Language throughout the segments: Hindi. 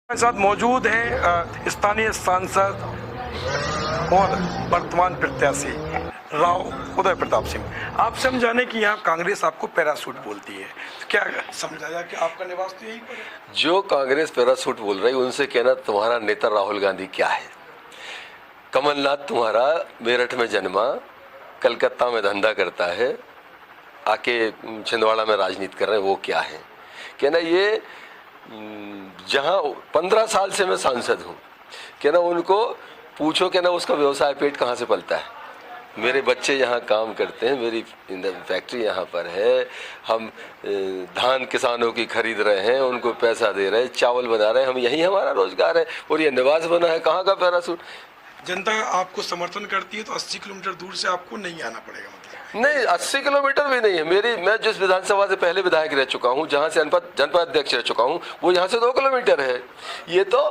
हमारे साथ मौजूद हैं स्थानीय सांसद और वर्तमान प्रत्याशी राव उदय प्रताप सिंह। आपसे हम जाने कि यहाँ कांग्रेस आपको पैरासूट बोलती है, तो क्या समझाया कि आपका निवास तो यहीं पर है? जो कांग्रेस पैरासूट बोल रही है उनसे कहना तुम्हारा नेता राहुल गांधी क्या है। कमलनाथ तुम्हारा मेरठ में जन्मा, कलकत्ता में धंधा करता है, आके छिंदवाड़ा में राजनीति कर रहे हैं, वो क्या है। कहना ये जहाँ 15 साल से मैं सांसद हूँ, कहना उनको पूछो कहना उसका व्यवसाय पेट कहाँ से पलता है। मेरे बच्चे यहाँ काम करते हैं, मेरी फैक्ट्री यहाँ पर है, हम धान किसानों की खरीद रहे हैं, उनको पैसा दे रहे हैं, चावल बना रहे हैं, हम यही हमारा रोजगार है और ये निवास बना है। कहाँ का पैरासूट। जनता आपको समर्थन करती है तो 80 किलोमीटर दूर से आपको नहीं आना पड़ेगा। मतलब नहीं, 80 किलोमीटर भी नहीं है। मैं जिस विधानसभा से पहले विधायक रह चुका हूँ, जहाँ से जनपद अध्यक्ष रह चुका हूँ, वो यहाँ से 2 किलोमीटर है। ये तो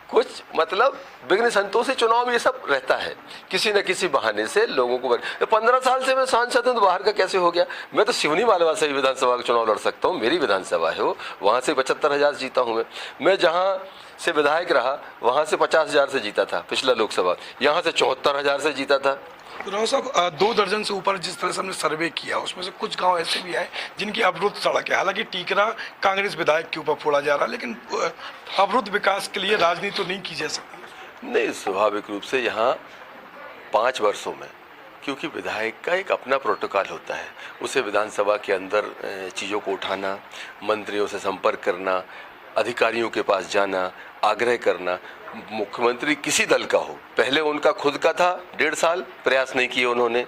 कुछ मतलब विघ्न संतोषी चुनाव में ये सब रहता है, किसी न किसी बहाने से लोगों को। 15 साल से मैं सांसद हूँ तो बाहर का कैसे हो गया। मैं तो सिवनी मालवा से ही विधानसभा का चुनाव लड़ सकता हूँ, मेरी विधानसभा है वो, वहाँ से 75,000 जीता हूँ मैं जहाँ से विधायक रहा वहाँ से 50,000 से जीता था पिछला लोकसभा, यहाँ से 74,000 से जीता था। तो राव साहब 2 दर्जन से ऊपर जिस तरह से हमने सर्वे किया उसमें से कुछ गांव ऐसे भी आए जिनकी अवरुद्ध सड़क है। हालांकि टीकरा कांग्रेस विधायक के ऊपर फोड़ा जा रहा है, लेकिन अवरुद्ध विकास के लिए राजनीति तो नहीं की जा सकती। नहीं, स्वाभाविक रूप से यहाँ 5 वर्षों में, क्योंकि विधायक का एक अपना प्रोटोकॉल होता है, उसे विधानसभा के अंदर चीज़ों को उठाना, मंत्रियों से संपर्क करना, अधिकारियों के पास जाना, आग्रह करना। मुख्यमंत्री किसी दल का हो, पहले उनका खुद का था, 1.5 साल प्रयास नहीं किए उन्होंने।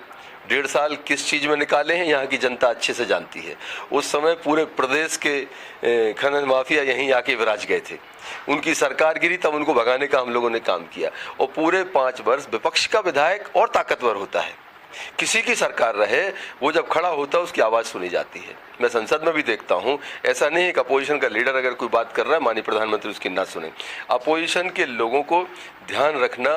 1.5 साल किस चीज़ में निकाले हैं यहाँ की जनता अच्छे से जानती है। उस समय पूरे प्रदेश के खनन माफिया यहीं आके विराज गए थे, उनकी सरकार गिरी, तब उनको भगाने का हम लोगों ने काम किया। और पूरे 5 वर्ष विपक्ष का विधायक और ताकतवर होता है, किसी की सरकार रहे, वो जब खड़ा होता है उसकी आवाज़ सुनी जाती है। मैं संसद में भी देखता हूँ, ऐसा नहीं है कि अपोजिशन का लीडर अगर कोई बात कर रहा है माननीय प्रधानमंत्री उसकी ना सुने। अपोजिशन के लोगों को ध्यान रखना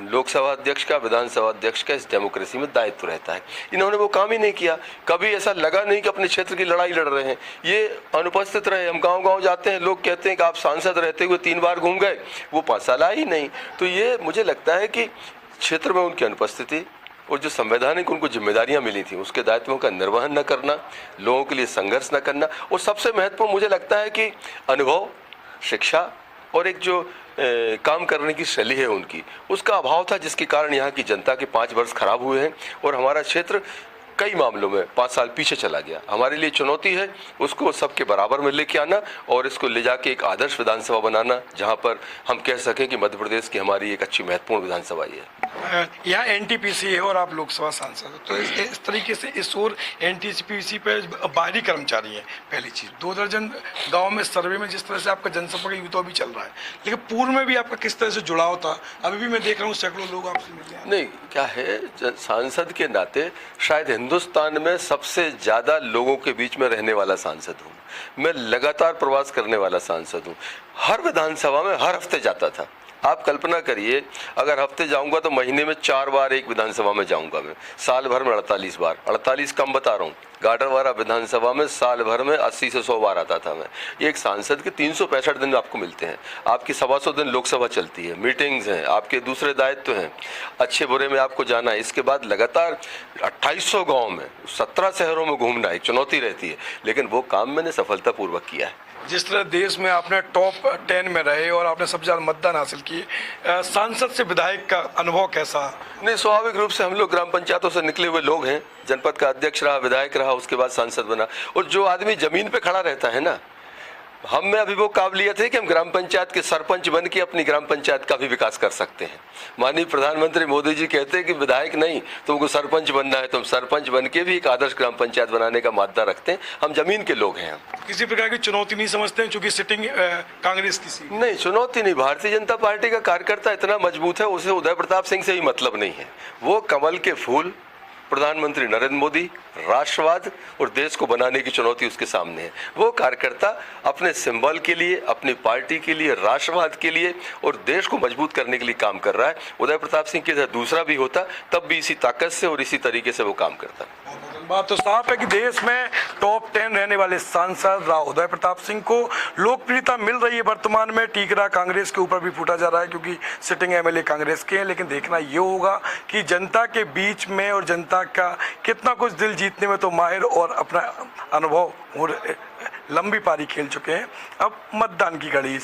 लोकसभा अध्यक्ष का, विधानसभा अध्यक्ष का इस डेमोक्रेसी में दायित्व रहता है। इन्होंने वो काम ही नहीं किया। कभी ऐसा लगा नहीं कि अपने क्षेत्र की लड़ाई लड़ रहे हैं, ये अनुपस्थित रहे। हम गांव-गांव जाते हैं, लोग कहते हैं कि आप सांसद रहते हुए 3 बार घूम गए, वो 5 साल आए ही नहीं। तो ये मुझे लगता है कि क्षेत्र में उनकी अनुपस्थिति और जो संवैधानिक उनको जिम्मेदारियां मिली थी उसके दायित्वों का निर्वहन न करना, लोगों के लिए संघर्ष न करना, और सबसे महत्वपूर्ण मुझे लगता है कि अनुभव, शिक्षा और एक जो काम करने की शैली है उनकी, उसका अभाव था, जिसके कारण यहाँ की जनता के 5 वर्ष खराब हुए हैं और हमारा क्षेत्र कई मामलों में 5 साल पीछे चला गया। हमारे लिए चुनौती है उसको सबके बराबर में लेके आना और इसको ले जाके एक आदर्श विधानसभा बनाना, जहां पर हम कह सकें कि मध्य प्रदेश की हमारी एक अच्छी महत्वपूर्ण विधानसभा ही है। यहाँ एनटीपीसी है और आप लोकसभा सांसद, तो इस तरीके से इस ओर एनटीपीसी पे बाहरी कर्मचारी हैं। पहली चीज़, 2 दर्जन गाँव में सर्वे में जिस तरह से आपका जनसंपर्क युवा अभी चल रहा है, लेकिन पूर्व में भी आपका किस तरह से जुड़ाव था? अभी भी मैं देख रहा हूँ सैकड़ों लोग आपसे मिले। नहीं, क्या है, सांसद के नाते शायद हिंदुस्तान में सबसे ज्यादा लोगों के बीच में रहने वाला सांसद हूँ मैं। लगातार प्रवास करने वाला सांसद हूँ। हर विधानसभा में हर हफ्ते जाता था। आप कल्पना करिए, अगर हफ्ते जाऊंगा तो महीने में 4 बार एक विधानसभा में जाऊंगा मैं। साल भर में 48 बार, 48 कम बता रहा हूँ, गाडरवारा विधानसभा में साल भर में 80 से 100 बार आता था मैं। एक सांसद के 365 दिन आपको मिलते हैं, आपकी 125 दिन लोकसभा चलती है, मीटिंग्स हैं, आपके दूसरे दायित्व हैं, अच्छे बुरे में आपको जाना है। इसके बाद लगातार 2800 गाँव में 17 शहरों में घूमना एक चुनौती रहती है, लेकिन वो काम मैंने सफलतापूर्वक किया है। जिस तरह देश में आपने टॉप 10 में रहे और आपने सबसे ज़्यादा मतदान हासिल किए, सांसद से विधायक का अनुभव कैसा? नहीं, स्वाभाविक रूप से हम लोग ग्राम पंचायतों से निकले हुए लोग हैं। जनपद का अध्यक्ष रहा, विधायक रहा, उसके बाद सांसद बना। और जो आदमी जमीन पे खड़ा रहता है ना, हम में अभी वो काबिलियत है कि हम ग्राम पंचायत के सरपंच बन के अपनी ग्राम पंचायत का भी विकास कर सकते हैं। माननीय प्रधानमंत्री मोदी जी कहते हैं कि विधायक नहीं, तुमको सरपंच बनना है, तुम सरपंच बन के भी एक आदर्श ग्राम पंचायत बनाने का मादा रखते हैं। हम जमीन के लोग हैं। हम किसी प्रकार की चुनौती नहीं समझते हैं, चूंकि सिटिंग कांग्रेस की सीट। नहीं, चुनौती नहीं। भारतीय जनता पार्टी का कार्यकर्ता इतना मजबूत है, उसे उदय प्रताप सिंह से ही मतलब नहीं है। वो कमल के फूल, प्रधानमंत्री नरेंद्र मोदी, राष्ट्रवाद और देश को बनाने की चुनौती उसके सामने है। वो कार्यकर्ता अपने सिंबल के लिए, अपनी पार्टी के लिए, राष्ट्रवाद के लिए और देश को मजबूत करने के लिए काम कर रहा है। उदय प्रताप सिंह के दूसरा भी होता तब भी इसी ताकत से और इसी तरीके से वो काम करता। बात तो साफ है कि देश में टॉप 10 रहने वाले सांसद राव उदय प्रताप सिंह को लोकप्रियता मिल रही है। वर्तमान में टीकरा कांग्रेस के ऊपर भी फूटा जा रहा है क्योंकि सिटिंग एमएलए कांग्रेस के हैं, लेकिन देखना ये होगा कि जनता के बीच में और जनता का कितना कुछ दिल जीतने में तो माहिर और अपना अनुभव और लंबी पारी खेल चुके हैं। अब मतदान की घड़ी